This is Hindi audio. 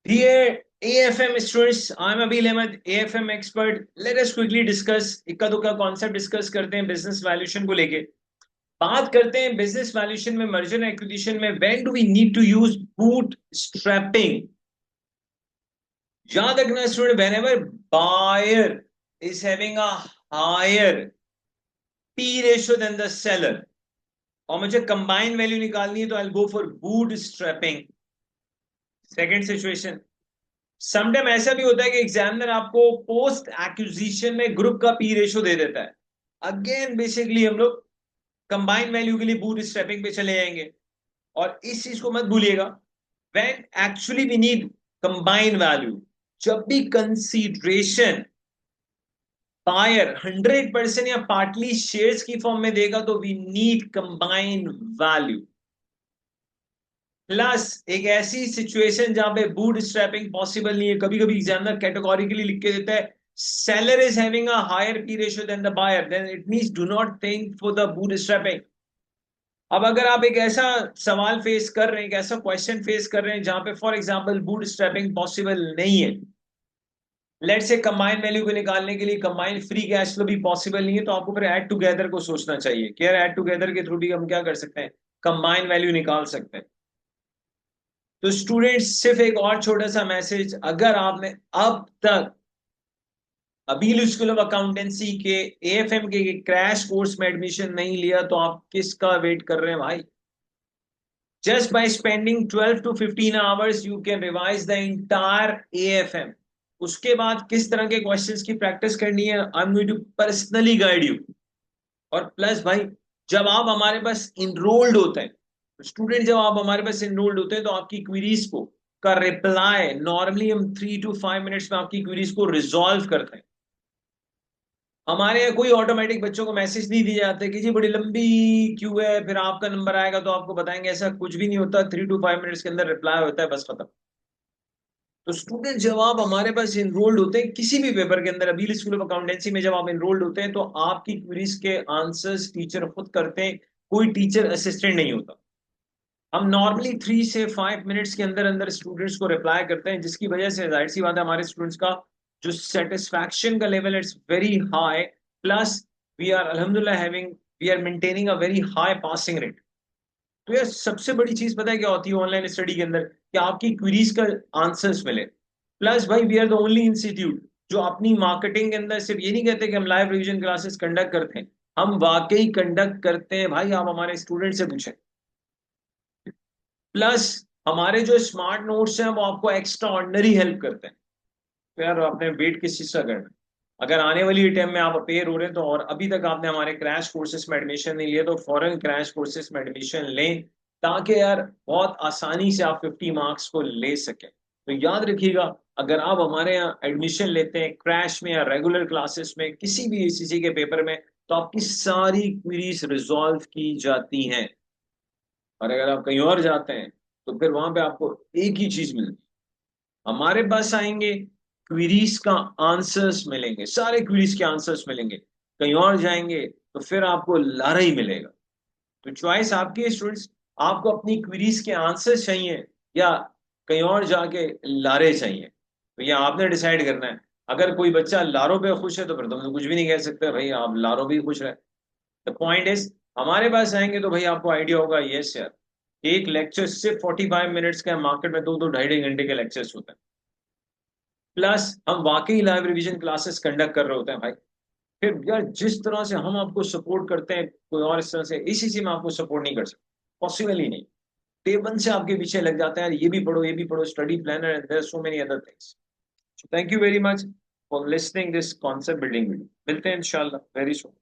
Dear AFM students, I'm Abil Ahmed, AFM expert. Let us quickly discuss इक्का दुक्का कॉन्सेप्ट डिस्कस करते हैं बिजनेस वैल्यूएशन को लेके। बात करते हैं बिजनेस वैल्यूएशन में, मर्जर एंड एक्विजिशन में when do we need to use bootstrapping. याद रखना student, whenever buyer is having a higher P ratio than the seller और मुझे कंबाइन वैल्यू निकालनी है तो I go for bootstrapping. Second situation, sometime ऐसा भी होता है कि एग्जामिनर आपको पोस्ट एक्विजिशन में ग्रुप का पी रेशो दे देता है। अगेन बेसिकली हम लोग कंबाइन वैल्यू के लिए बूट स्ट्रैपिंग पे चले जाएंगे और इस चीज को मत भूलिएगा। When actually we need combine value, जब भी कंसीडरेशन बायर 100% या पार्टली शेयर्स की फॉर्म में देगा तो we need combine value. Plus एक ऐसी सिचुएशन जहां पे बूट स्ट्रैपिंग पॉसिबल नहीं है, कभी कभी एग्जामिनर कैटेगोरिकली लिख के देता है seller is having a higher P ratio than the buyer, then it means do not think for the bootstrapping। अब अगर आप एक ऐसा सवाल फेस कर रहे हैं, एक ऐसा क्वेश्चन फेस कर रहे हैं जहां पे फॉर एग्जांपल बूटस्ट्रैपिंग पॉसिबल नहीं है, लेट से कंबाइन वैल्यू को निकालने के लिए कंबाइन फ्री कैश फ्लो भी पॉसिबल नहीं है, तो आपको फिर ऐड टुगेदर को सोचना चाहिए कि यार ऐड टुगेदर के थ्रू भी हम क्या कर सकते हैं, कंबाइन वैल्यू निकाल सकते हैं। तो स्टूडेंट्स सिर्फ एक और छोटा सा मैसेज, अगर आपने अब तक अबील स्कूल ऑफ अकाउंटेंसी के एएफएम के क्रैश कोर्स में एडमिशन नहीं लिया तो आप किसका वेट कर रहे हैं भाई। Just by spending 12 to 15 hours you can revise the entire AFM. उसके बाद किस तरह के क्वेश्चंस की प्रैक्टिस करनी है I am going to personally guide you. और प्लस भाई, जब आप हमारे पास इनरोल्ड होते हैं, स्टूडेंट जब आप हमारे पास इनरोल्ड होते हैं तो आपकी क्वेरीज को का रिप्लाई नॉर्मली हम 3 to 5 मिनट्स में आपकी क्वेरीज को रिजॉल्व करते हैं। हमारे यहाँ कोई ऑटोमेटिक बच्चों को मैसेज नहीं दिए जाते कि जी बड़ी लंबी क्यू है फिर आपका नंबर आएगा तो आपको बताएंगे, ऐसा कुछ भी नहीं होता। 3 to 5 मिनट्स के अंदर रिप्लाई होता है, बस खत्म। तो स्टूडेंट जब आप हमारे पास इनरोल्ड होते हैं किसी भी पेपर के अंदर, अभी स्कूल ऑफ अकाउंटेंसी में जब आप इनरोल्ड होते हैं तो आपकी क्वेरीज के आंसर्स टीचर खुद करते हैं, कोई टीचर असिस्टेंट नहीं होता। हम नॉर्मली 3 से 5 मिनट्स के अंदर अंदर स्टूडेंट्स को रिप्लाई करते हैं, जिसकी वजह से जाहिर सी बात है हमारे स्टूडेंट्स का जो सेटिस्फैक्शन का level it's very high. Plus we are अल्हम्दुलिल्लाह having, we are maintaining a very high passing rate. तो यार सबसे बड़ी चीज पता है क्या होती है ऑनलाइन स्टडी के अंदर, कि आपकी क्वेरीज का आंसर्स मिले। प्लस भाई we are the only institute जो अपनी मार्केटिंग के अंदर सिर्फ ये नहीं कहते कि हम लाइव रिवीजन क्लासेस कंडक्ट करते हैं, हम वाकई कंडक्ट करते हैं भाई, आप हमारे स्टूडेंट से पूछें। प्लस हमारे जो स्मार्ट नोट्स हैं वो आपको एक्स्ट्रा ऑर्डिनरी हेल्प करते हैं। तो यार आपने वेट किस चीज का करना है, अगर आने वाली टाइम में आप अपेयर हो रहे हैं तो, और अभी तक आपने हमारे क्रैश कोर्सेज में एडमिशन नहीं लिया तो फॉरेन क्रैश कोर्सेज में एडमिशन लें, ताकि यार बहुत आसानी से आप 50 मार्क्स को ले सकें। तो याद रखिएगा, अगर आप हमारे यहाँ एडमिशन लेते हैं क्रैश में या रेगुलर क्लासेस में किसी भी एसीसी के पेपर में, तो आपकी सारी क्वेरीज रिजॉल्व की जाती हैं। और अगर आप कहीं और जाते हैं तो फिर वहां पे आपको एक ही चीज मिलती है, हमारे पास आएंगे क्वेरीज का आंसर्स मिलेंगे, सारे क्वेरीज के आंसर्स मिलेंगे। कहीं और जाएंगे तो फिर आपको लारा ही मिलेगा। तो चॉइस आपकी है स्टूडेंट्स, आपको अपनी क्वेरीज के आंसर्स चाहिए या कहीं और जाके लारे चाहिए, तो ये आपने डिसाइड करना है। अगर कोई बच्चा लारों पे खुश है तो फिर तुम तो कुछ भी नहीं कह सकते भाई, आप लारों भी खुश रहे। द पॉइंट इज, हमारे पास आएंगे तो भाई आपको आइडिया होगा, यस यार एक लेक्चर सिर्फ 45 मिनट्स का है, मार्केट में दो दो ढाई ढाई घंटे के लेक्चर्स होते हैं। प्लस हम वाकई लाइव रिवीजन क्लासेस कंडक्ट कर रहे होते हैं भाई। फिर यार जिस तरह से हम आपको सपोर्ट करते हैं कोई और इस तरह से इसी में आपको सपोर्ट नहीं कर सकता, पॉसिबल ही नहीं। डे वन से आपके पीछे लग जाते हैं यार, ये भी पढ़ो ये भी पढ़ो, study planner and there so many other things. Thank you very much for listening this concept building video. मिलते हैं इंशाल्लाह वेरी सून।